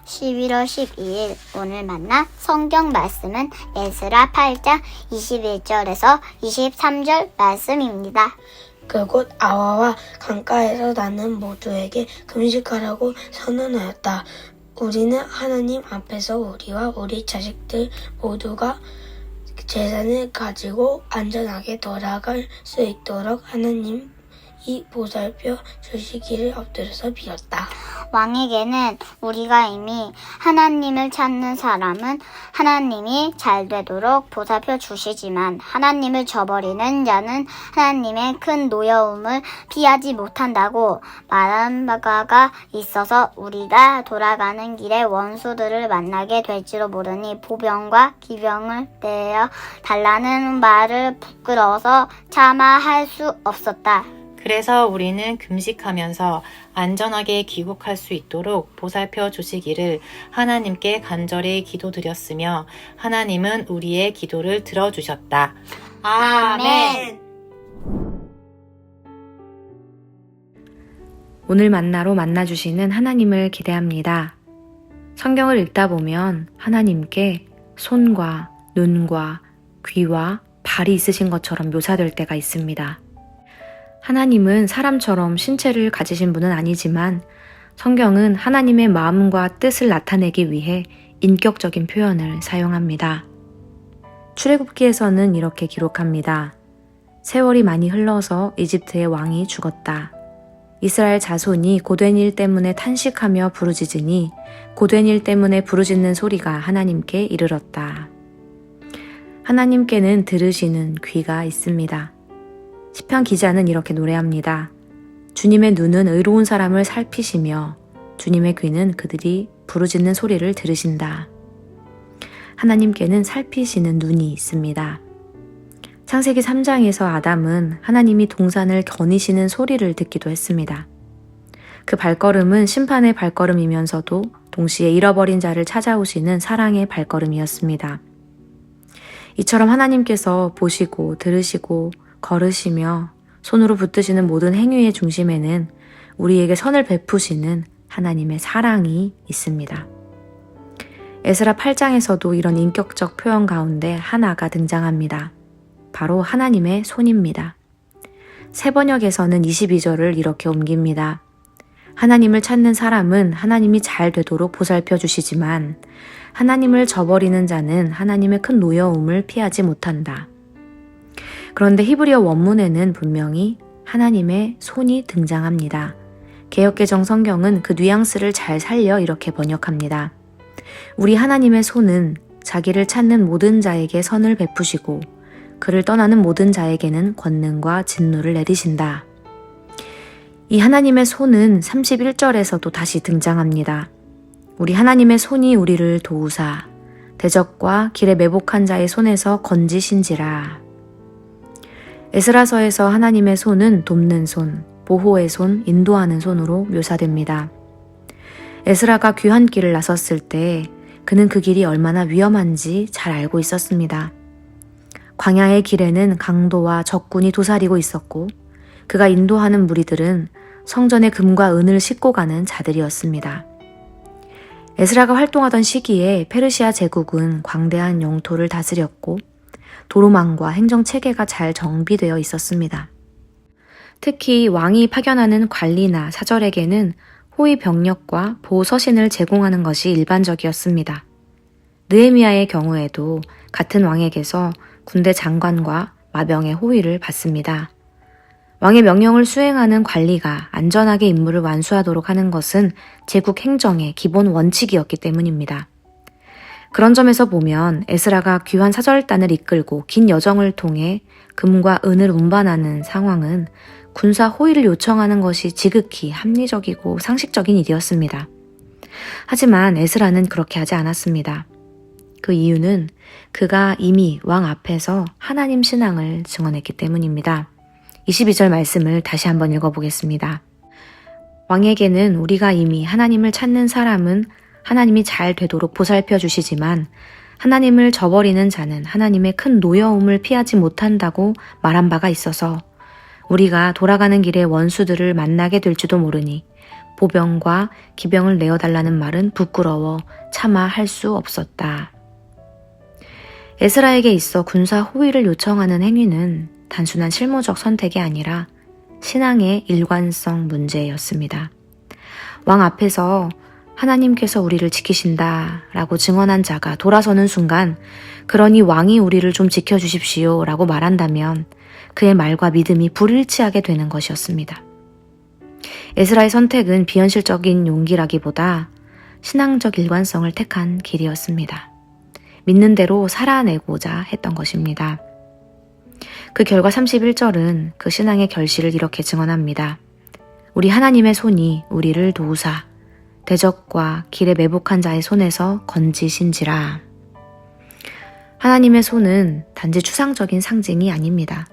11월 12일 오늘 만난 성경 말씀은 에스라 8장 21절에서 23절 말씀입니다. 그곳 아와와 강가에서 나는 모두에게 금식하라고 선언하였다. 우리는 하나님 앞에서 우리와 우리 자식들 모두가 재산을 가지고 안전하게 돌아갈 수 있도록 하나님이 보살펴 주시기를 엎드려서 빌었다. 왕에게는 우리가 이미 하나님을 찾는 사람은 하나님이 잘 되도록 보살펴 주시지만 하나님을 저버리는 자는 하나님의 큰 노여움을 피하지 못한다고 말한 바가 있어서 우리가 돌아가는 길에 원수들을 만나게 될지도 모르니 보병과 기병을 내어 달라는 말을 부끄러워서 차마 할 수 없었다. 그래서 우리는 금식하면서 안전하게 귀국할 수 있도록 보살펴 주시기를 하나님께 간절히 기도드렸으며 하나님은 우리의 기도를 들어주셨다. 아멘. 오늘 만나로 만나주시는 하나님을 기대합니다. 성경을 읽다 보면 하나님께 손과 눈과 귀와 발이 있으신 것처럼 묘사될 때가 있습니다. 하나님은 사람처럼 신체를 가지신 분은 아니지만 성경은 하나님의 마음과 뜻을 나타내기 위해 인격적인 표현을 사용합니다. 출애굽기에서는 이렇게 기록합니다. 세월이 많이 흘러서 이집트의 왕이 죽었다. 이스라엘 자손이 고된 일 때문에 탄식하며 부르짖으니 고된 일 때문에 부르짖는 소리가 하나님께 이르렀다. 하나님께는 들으시는 귀가 있습니다. 시편 기자는 이렇게 노래합니다. 주님의 눈은 의로운 사람을 살피시며 주님의 귀는 그들이 부르짖는 소리를 들으신다. 하나님께는 살피시는 눈이 있습니다. 창세기 3장에서 아담은 하나님이 동산을 거니시는 소리를 듣기도 했습니다. 그 발걸음은 심판의 발걸음이면서도 동시에 잃어버린 자를 찾아오시는 사랑의 발걸음이었습니다. 이처럼 하나님께서 보시고 들으시고 걸으시며 손으로 붙드시는 모든 행위의 중심에는 우리에게 선을 베푸시는 하나님의 사랑이 있습니다. 에스라 8장에서도 이런 인격적 표현 가운데 하나가 등장합니다. 바로 하나님의 손입니다. 새번역에서는 22절을 이렇게 옮깁니다. 하나님을 찾는 사람은 하나님이 잘 되도록 보살펴 주시지만 하나님을 저버리는 자는 하나님의 큰 노여움을 피하지 못한다. 그런데 히브리어 원문에는 분명히 하나님의 손이 등장합니다. 개역개정 성경은 그 뉘앙스를 잘 살려 이렇게 번역합니다. 우리 하나님의 손은 자기를 찾는 모든 자에게 선을 베푸시고 그를 떠나는 모든 자에게는 권능과 진노를 내리신다. 이 하나님의 손은 31절에서도 다시 등장합니다. 우리 하나님의 손이 우리를 도우사 대적과 길에 매복한 자의 손에서 건지신지라. 에스라서에서 하나님의 손은 돕는 손, 보호의 손, 인도하는 손으로 묘사됩니다. 에스라가 귀한 길을 나섰을 때 그는 그 길이 얼마나 위험한지 잘 알고 있었습니다. 광야의 길에는 강도와 적군이 도사리고 있었고 그가 인도하는 무리들은 성전의 금과 은을 싣고 가는 자들이었습니다. 에스라가 활동하던 시기에 페르시아 제국은 광대한 영토를 다스렸고 도로망과 행정체계가 잘 정비되어 있었습니다. 특히 왕이 파견하는 관리나 사절에게는 호위 병력과 보호 서신을 제공하는 것이 일반적이었습니다. 느헤미야의 경우에도 같은 왕에게서 군대 장관과 마병의 호위를 받습니다. 왕의 명령을 수행하는 관리가 안전하게 임무를 완수하도록 하는 것은 제국 행정의 기본 원칙이었기 때문입니다. 그런 점에서 보면 에스라가 귀환 사절단을 이끌고 긴 여정을 통해 금과 은을 운반하는 상황은 군사 호위를 요청하는 것이 지극히 합리적이고 상식적인 일이었습니다. 하지만 에스라는 그렇게 하지 않았습니다. 그 이유는 그가 이미 왕 앞에서 하나님 신앙을 증언했기 때문입니다. 22절 말씀을 다시 한번 읽어보겠습니다. 왕에게는 우리가 이미 하나님을 찾는 사람은 하나님이 잘 되도록 보살펴 주시지만 하나님을 저버리는 자는 하나님의 큰 노여움을 피하지 못한다고 말한 바가 있어서 우리가 돌아가는 길에 원수들을 만나게 될지도 모르니 보병과 기병을 내어달라는 말은 부끄러워 차마 할 수 없었다. 에스라에게 있어 군사 호위를 요청하는 행위는 단순한 실무적 선택이 아니라 신앙의 일관성 문제였습니다. 왕 앞에서 하나님께서 우리를 지키신다 라고 증언한 자가 돌아서는 순간 그러니 왕이 우리를 좀 지켜주십시오 라고 말한다면 그의 말과 믿음이 불일치하게 되는 것이었습니다. 에스라의 선택은 비현실적인 용기라기보다 신앙적 일관성을 택한 길이었습니다. 믿는 대로 살아내고자 했던 것입니다. 그 결과 31절은 그 신앙의 결실을 이렇게 증언합니다. 우리 하나님의 손이 우리를 도우사 대적과 길에 매복한 자의 손에서 건지신지라. 하나님의 손은 단지 추상적인 상징이 아닙니다.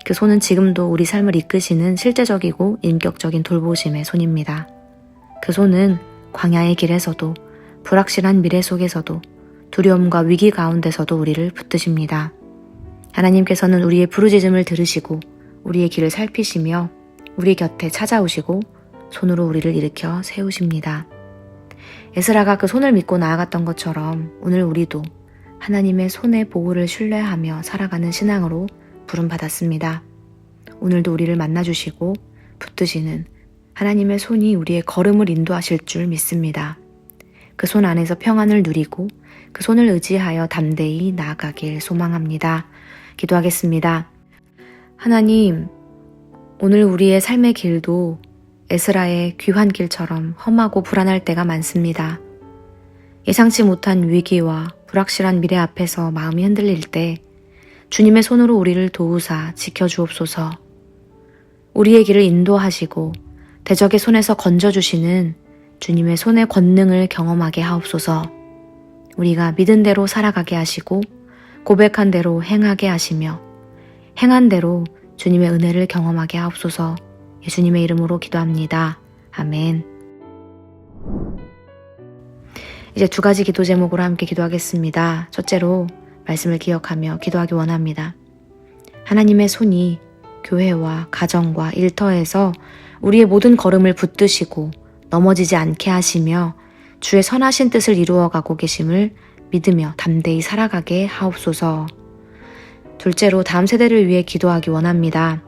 그 손은 지금도 우리 삶을 이끄시는 실제적이고 인격적인 돌보심의 손입니다. 그 손은 광야의 길에서도 불확실한 미래 속에서도 두려움과 위기 가운데서도 우리를 붙드십니다. 하나님께서는 우리의 부르짖음을 들으시고 우리의 길을 살피시며 우리 곁에 찾아오시고 손으로 우리를 일으켜 세우십니다. 에스라가 그 손을 믿고 나아갔던 것처럼 오늘 우리도 하나님의 손의 보호를 신뢰하며 살아가는 신앙으로 부름받았습니다. 오늘도 우리를 만나주시고 붙드시는 하나님의 손이 우리의 걸음을 인도하실 줄 믿습니다. 그 손 안에서 평안을 누리고 그 손을 의지하여 담대히 나아가길 소망합니다. 기도하겠습니다. 하나님, 오늘 우리의 삶의 길도 에스라의 귀환 길처럼 험하고 불안할 때가 많습니다. 예상치 못한 위기와 불확실한 미래 앞에서 마음이 흔들릴 때 주님의 손으로 우리를 도우사 지켜주옵소서. 우리의 길을 인도하시고 대적의 손에서 건져주시는 주님의 손의 권능을 경험하게 하옵소서. 우리가 믿은 대로 살아가게 하시고 고백한 대로 행하게 하시며 행한 대로 주님의 은혜를 경험하게 하옵소서. 예수님의 이름으로 기도합니다. 아멘. 이제 2가지 기도 제목으로 함께 기도하겠습니다. 첫째로 말씀을 기억하며 기도하기 원합니다. 하나님의 손이 교회와 가정과 일터에서 우리의 모든 걸음을 붙드시고 넘어지지 않게 하시며 주의 선하신 뜻을 이루어가고 계심을 믿으며 담대히 살아가게 하옵소서. 둘째로 다음 세대를 위해 기도하기 원합니다.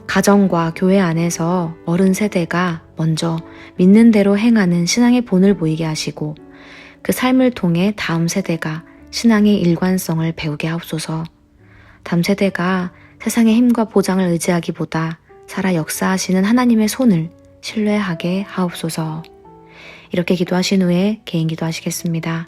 가정과 교회 안에서 어른 세대가 먼저 믿는 대로 행하는 신앙의 본을 보이게 하시고 그 삶을 통해 다음 세대가 신앙의 일관성을 배우게 하옵소서. 다음 세대가 세상의 힘과 보장을 의지하기보다 살아 역사하시는 하나님의 손을 신뢰하게 하옵소서. 이렇게 기도하신 후에 개인 기도하시겠습니다.